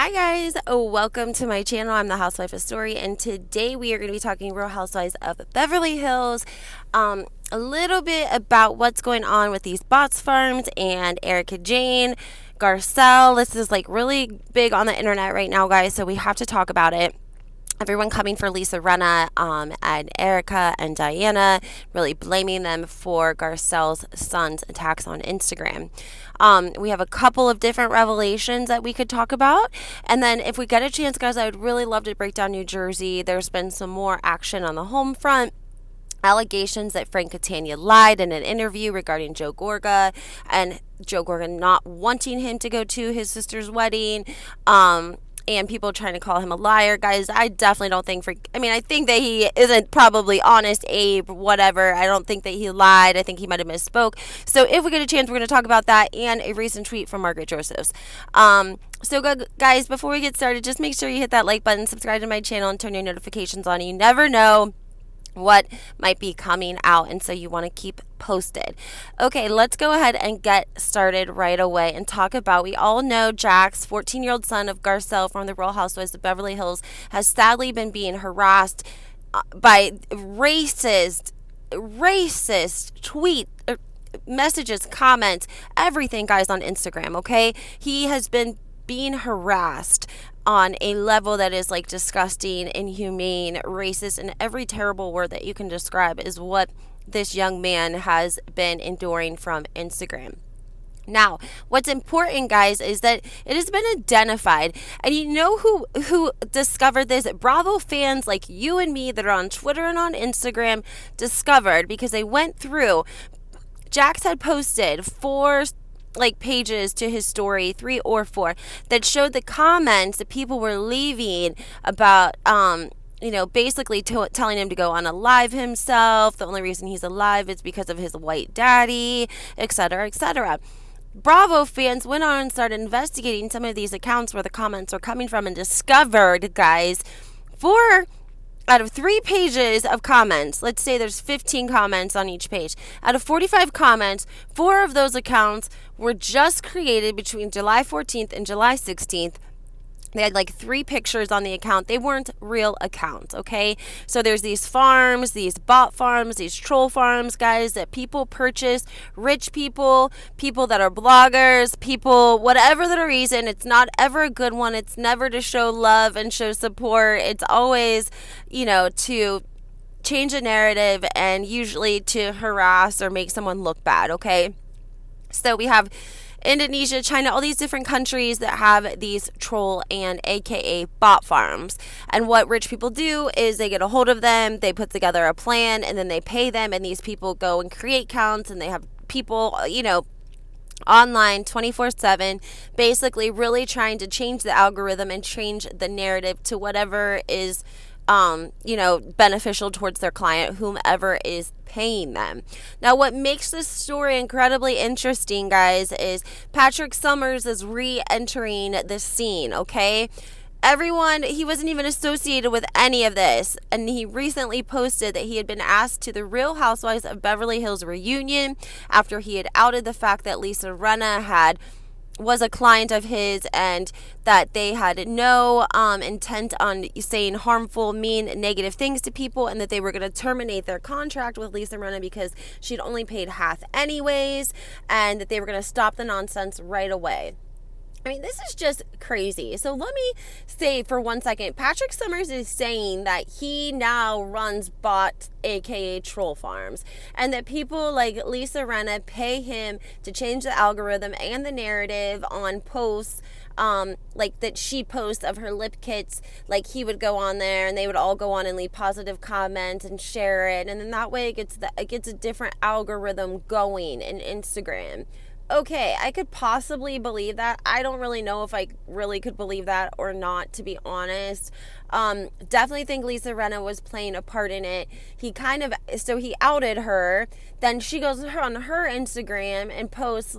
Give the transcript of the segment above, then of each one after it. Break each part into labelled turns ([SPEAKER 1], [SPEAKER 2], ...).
[SPEAKER 1] Hi guys, welcome to my channel. I'm the Housewife of Story, and today we are going to be talking Real Housewives of Beverly Hills. A little bit about what's going on with these bots farms and Erica Jane, Garcelle. This is like really big on the internet right now, guys, so we have to talk about it. Everyone coming for Lisa Rinna and Erica and Diana, really blaming them for Garcelle's son's attacks on Instagram. We have a couple of different revelations that we could talk about. And then if we get a chance, guys, I would really love to break down New Jersey. There's been some more action on the home front. Allegations that Frank Catania lied in an interview regarding Joe Gorga and Joe Gorga not wanting him to go to his sister's wedding. And people trying to call him a liar. Guys, I definitely don't think I think that he isn't probably honest, Abe, whatever. I don't think that he lied. I think he might have misspoke. So if we get a chance, we're going to talk about that and a recent tweet from Margaret Josephs. Guys, before we get started, just make sure you hit that like button, subscribe to my channel, and turn your notifications on. You never know what might be coming out, and so you want to keep posted. Okay, let's go ahead and get started right away and talk about, we all know Jax, 14-year-old son of Garcelle from the Real Housewives of Beverly Hills, has sadly been being harassed by racist tweet messages, comments, everything, guys, on Instagram. Okay, he has been being harassed on a level that is like disgusting, inhumane, racist, and every terrible word that you can describe is what this young man has been enduring from Instagram. Now, what's important, guys, is that it has been identified, and you know who discovered this? Bravo fans like you and me that are on Twitter and on Instagram discovered, because they went through. Jax had posted four pages to his story, 3 or 4, that showed the comments that people were leaving about basically telling him to go on a live himself. The only reason he's alive is because of his white daddy, etc., etc. Bravo fans went on and started investigating some of these accounts where the comments are coming from, and discovered, guys, 4 out of 3 pages of comments, let's say there's 15 comments on each page. Out of 45 comments, 4 of those accounts were just created between July 14th and July 16th. They had 3 pictures on the account. They weren't real accounts, okay? So there's these farms, these bot farms, these troll farms, guys, that people purchase. Rich people, people that are bloggers, people, whatever the reason. It's not ever a good one. It's never to show love and show support. It's always, to change a narrative and usually to harass or make someone look bad, okay? So we have Indonesia, China, all these different countries that have these troll and AKA bot farms. And what rich people do is they get a hold of them, they put together a plan, and then they pay them, and these people go and create accounts, and they have people, online 24/7, basically really trying to change the algorithm and change the narrative to whatever is beneficial towards their client, whomever is paying them. Now, what makes this story incredibly interesting, guys, is Patrick Summers is re-entering the scene, okay? He wasn't even associated with any of this, and he recently posted that he had been asked to the Real Housewives of Beverly Hills reunion after he had outed the fact that Lisa Rinna was a client of his, and that they had no intent on saying harmful, mean, negative things to people, and that they were going to terminate their contract with Lisa Rinna because she'd only paid half anyways, and that they were going to stop the nonsense right away. I mean, this is just crazy. So let me say for 1 second, Patrick Summers is saying that he now runs bot, aka troll farms, and that people like Lisa Rinna pay him to change the algorithm and the narrative on posts, that she posts of her lip kits. Like, he would go on there and they would all go on and leave positive comments and share it, and then that way it gets a different algorithm going in Instagram. Okay, I could possibly believe that. I don't really know if I really could believe that or not, to be honest. Definitely think Lisa Rinna was playing a part in it. He outed her. Then she goes on her Instagram and posts,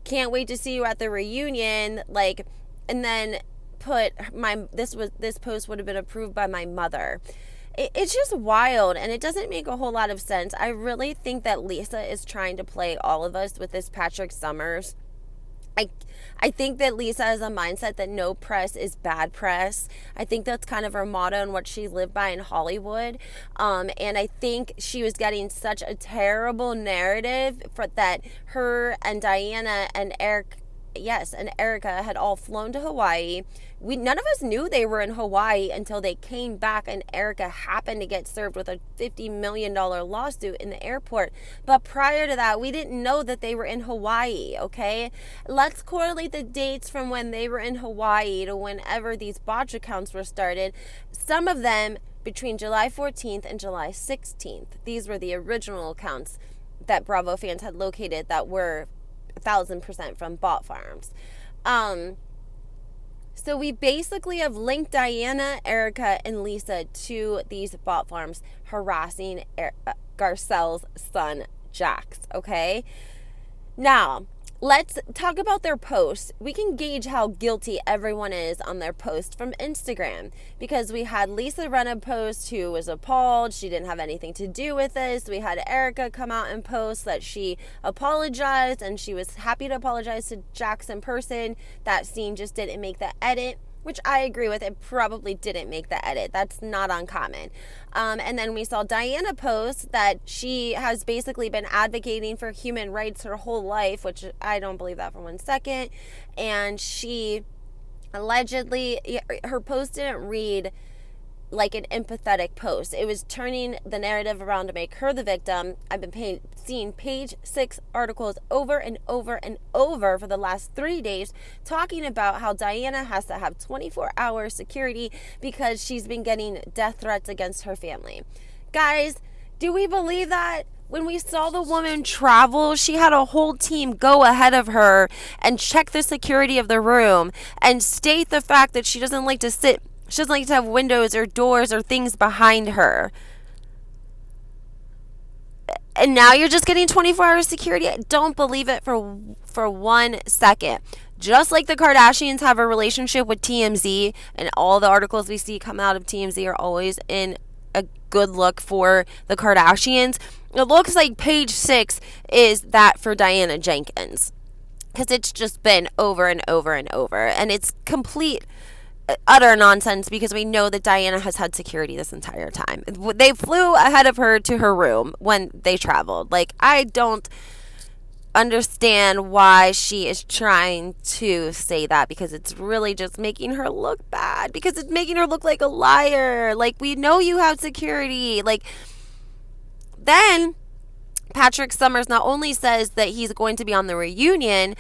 [SPEAKER 1] can't wait to see you at the reunion, and then put this post would have been approved by my mother. It's just wild, and it doesn't make a whole lot of sense. I really think that Lisa is trying to play all of us with this Patrick Summers. I I think that Lisa has a mindset that no press is bad press. I think that's kind of her motto and what she lived by in Hollywood. And I think she was getting such a terrible narrative for that her and Diana and Eric, yes, and Erica had all flown to Hawaii. None of us knew they were in Hawaii until they came back, and Erica happened to get served with a $50 million lawsuit in the airport. But prior to that, we didn't know that they were in Hawaii, okay? Let's correlate the dates from when they were in Hawaii to whenever these botch accounts were started. Some of them between July 14th and July 16th. These were the original accounts that Bravo fans had located that were 1,000% from bot farms. So we basically have linked Diana, Erica, and Lisa to these bot farms harassing Garcelle's son, Jax, okay? Now, let's talk about their posts. We can gauge how guilty everyone is on their post from Instagram, because we had Lisa Rinna post who was appalled. She didn't have anything to do with this. We had Erica come out and post that she apologized and she was happy to apologize to Jax in person. That scene just didn't make the edit, which I agree with. It probably didn't make the edit. That's not uncommon. And then we saw Diana post that she has basically been advocating for human rights her whole life, which I don't believe that for 1 second. And she allegedly, her post didn't read like an empathetic post. It was turning the narrative around to make her the victim. I've been seeing page 6 articles over and over and over for the last 3 days talking about how Diana has to have 24-hour security because she's been getting death threats against her family. Guys, do we believe that? When we saw the woman travel, she had a whole team go ahead of her and check the security of the room and state the fact that she doesn't like to have windows or doors or things behind her. And now you're just getting 24-hour security? I don't believe it for 1 second. Just like the Kardashians have a relationship with TMZ, and all the articles we see come out of TMZ are always in a good look for the Kardashians. It looks like page 6 is that for Diana Jenkins, because it's just been over and over and over. And it's complete utter nonsense, because we know that Diana has had security this entire time. They flew ahead of her to her room when they traveled. Like, I don't understand why she is trying to say that, because it's really just making her look bad, because it's making her look like a liar. Like, we know you have security. Like, then Patrick Summers not only says that he's going to be on the reunion,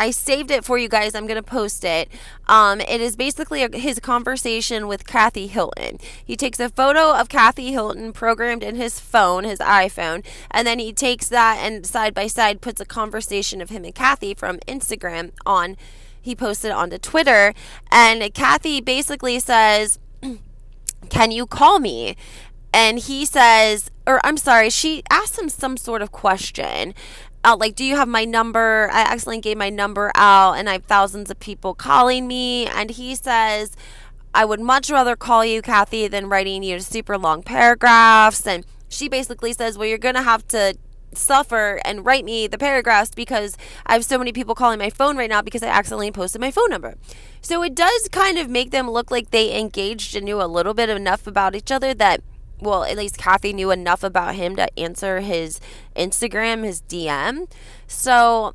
[SPEAKER 1] I saved it for you guys. I'm going to post it. It is basically his conversation with Kathy Hilton. He takes a photo of Kathy Hilton programmed in his phone, his iPhone, and then he takes that and side by side puts a conversation of him and Kathy from Instagram on. He posted it onto Twitter, and Kathy basically says, "Can you call me?" And he says, or I'm sorry, she asked him some sort of question. Like, do you have my number? I accidentally gave my number out and I have thousands of people calling me. And he says, I would much rather call you, Kathy, than writing you super long paragraphs. And she basically says, well, you're going to have to suffer and write me the paragraphs because I have so many people calling my phone right now because I accidentally posted my phone number. So it does kind of make them look like they engaged and knew a little bit enough about each other that, well, at least Kathy knew enough about him to answer his Instagram, his DM. So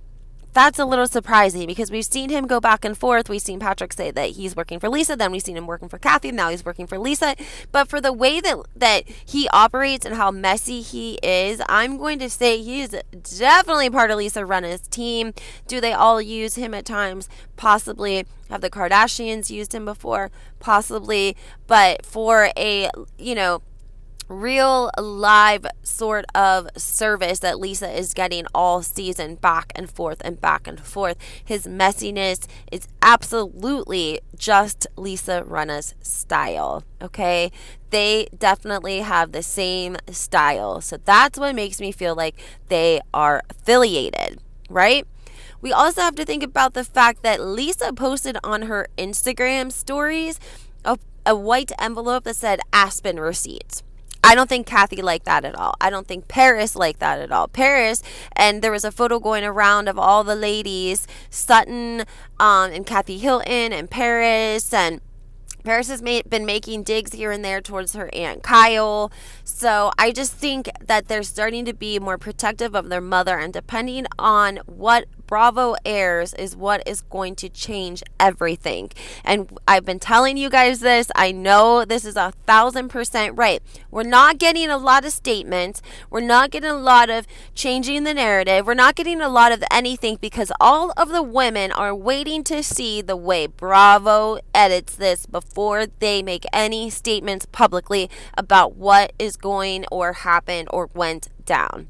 [SPEAKER 1] that's a little surprising because we've seen him go back and forth. We've seen Patrick say that he's working for Lisa. Then we've seen him working for Kathy. Now he's working for Lisa. But for the way that he operates and how messy he is, I'm going to say he's definitely part of Lisa Rinna's team. Do they all use him at times? Possibly. Have the Kardashians used him before? Possibly. But for a, real live sort of service that Lisa is getting all season, back and forth and back and forth. His messiness is absolutely just Lisa Rinna's style, okay? They definitely have the same style. So that's what makes me feel like they are affiliated, right? We also have to think about the fact that Lisa posted on her Instagram stories a white envelope that said Aspen receipts. I don't think Kathy liked that at all. I don't think Paris liked that at all. Paris, and there was a photo going around of all the ladies, Sutton, and Kathy Hilton, and Paris has been making digs here and there towards her Aunt Kyle. So I just think that they're starting to be more protective of their mother, and depending on what Bravo airs is what is going to change everything. And I've been telling you guys this. I know this is 1,000% right. We're not getting a lot of statements. We're not getting a lot of changing the narrative. We're not getting a lot of anything because all of the women are waiting to see the way Bravo edits this before they make any statements publicly about what is going or happened or went down.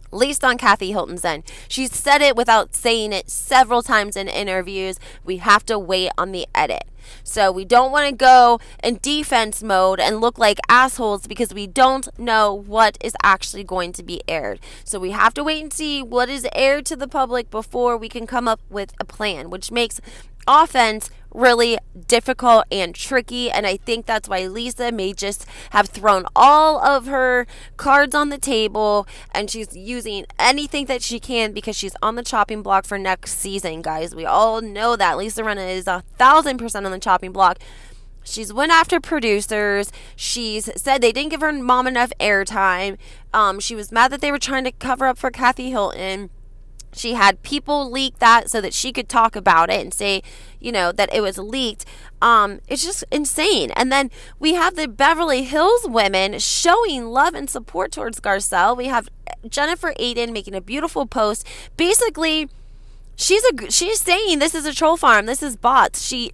[SPEAKER 1] At least on Kathy Hilton's end. She's said it without saying it several times in interviews. We have to wait on the edit. So we don't want to go in defense mode and look like assholes because we don't know what is actually going to be aired. So we have to wait and see what is aired to the public before we can come up with a plan, which makes offense really difficult and tricky. And I think that's why Lisa may just have thrown all of her cards on the table and she's using anything that she can because she's on the chopping block for next season, guys. We all know that Lisa Rinna is 1,000% on the chopping block. She's went after producers. She's said they didn't give her mom enough airtime. She was mad that they were trying to cover up for Kathy Hilton. She had people leak that so that she could talk about it and say, that it was leaked. It's just insane. And then we have the Beverly Hills women showing love and support towards Garcelle. We have Jennifer Aiden making a beautiful post. Basically, she's saying this is a troll farm. This is bots. She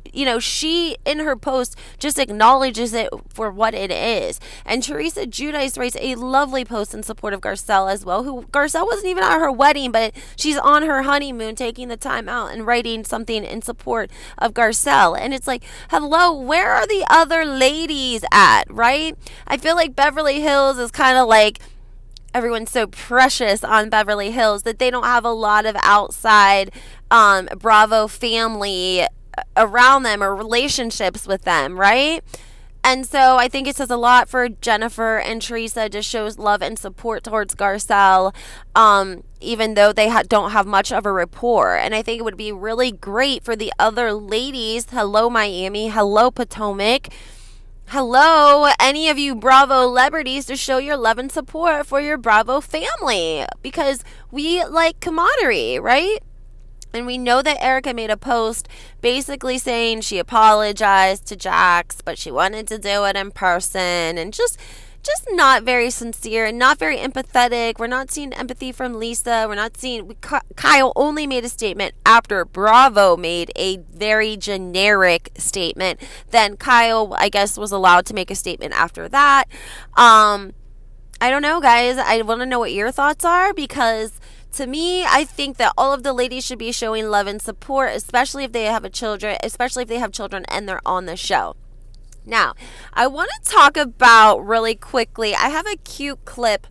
[SPEAKER 1] in her post just acknowledges it for what it is. And Teresa Giudice writes a lovely post in support of Garcelle as well. Garcelle wasn't even at her wedding, but she's on her honeymoon, taking the time out and writing something in support of Garcelle. And it's like, hello, where are the other ladies at, right? I feel like Beverly Hills is kind of like, everyone's so precious on Beverly Hills that they don't have a lot of outside Bravo family around them or relationships with them, right? And so I think it says a lot for Jennifer and Teresa to show love and support towards Garcelle, even though they don't have much of a rapport. And I think it would be really great for the other ladies. Hello, Miami. Hello, Potomac. Hello, any of you Bravo celebrities, to show your love and support for your Bravo family because we like camaraderie, right? And we know that Erica made a post basically saying she apologized to Jax, but she wanted to do it in person and just not very sincere and not very empathetic. We're not seeing empathy from Lisa. We're not seeing... Kyle only made a statement after Bravo made a very generic statement. Then Kyle, I guess, was allowed to make a statement after that. I don't know, guys. I want to know what your thoughts are because... to me, I think that all of the ladies should be showing love and support, especially if they have children and they're on the show. Now, I want to talk about really quickly. I have a cute clip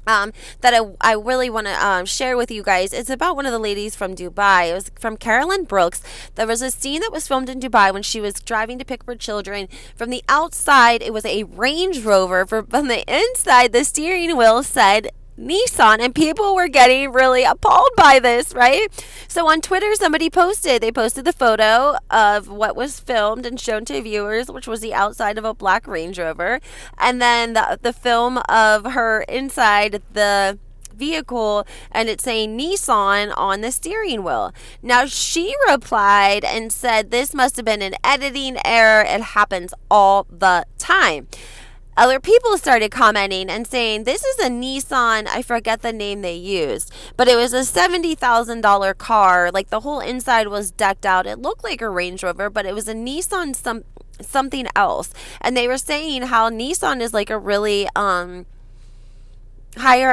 [SPEAKER 1] that I really want to share with you guys. It's about one of the ladies from Dubai. It was from Carolyn Brooks. There was a scene that was filmed in Dubai when she was driving to pick up her children. From the outside, it was a Range Rover. From the inside, the steering wheel said Nissan, and people were getting really appalled by this, right? So on Twitter, they posted the photo of what was filmed and shown to viewers, which was the outside of a black Range Rover, and then the film of her inside the vehicle, and it's saying Nissan on the steering wheel. Now, she replied and said this must have been an editing error. It happens all the time. Other people started commenting and saying, this is a Nissan, I forget the name they used, but it was a $70,000 car. Like, the whole inside was decked out. It looked like a Range Rover, but it was a Nissan something else. And they were saying how Nissan is like a really higher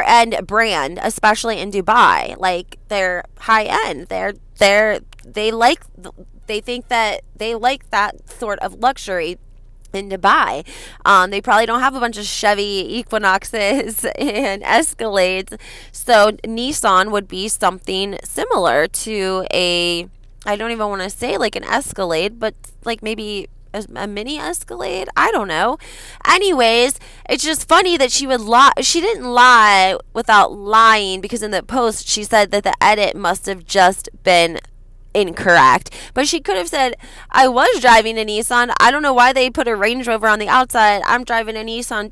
[SPEAKER 1] end brand, especially in Dubai. Like, they're high end. They think that they like that sort of luxury in Dubai. They probably don't have a bunch of Chevy Equinoxes and Escalades. So Nissan would be something similar to I don't even want to say like an Escalade, but like maybe a mini Escalade. I don't know. Anyways, it's just funny that she would lie. She didn't lie without lying, because in the post she said that the edit must have just been incorrect. But she could have said, I was driving a Nissan. I don't know why they put a Range Rover on the outside. I'm driving a Nissan,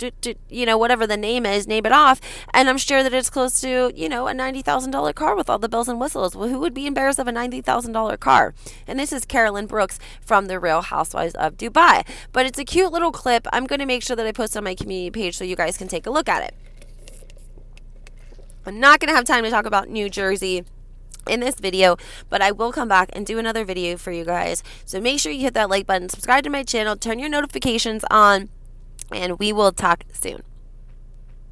[SPEAKER 1] whatever the name is, name it off. And I'm sure that it's close to, a $90,000 car with all the bells and whistles. Well, who would be embarrassed of a $90,000 car? And this is Carolyn Brooks from the Real Housewives of Dubai. But it's a cute little clip. I'm going to make sure that I post on my community page so you guys can take a look at it. I'm not going to have time to talk about New Jersey in this video, but I will come back and do another video for you guys. So make sure you hit that like button, subscribe to my channel, turn your notifications on, and we will talk soon.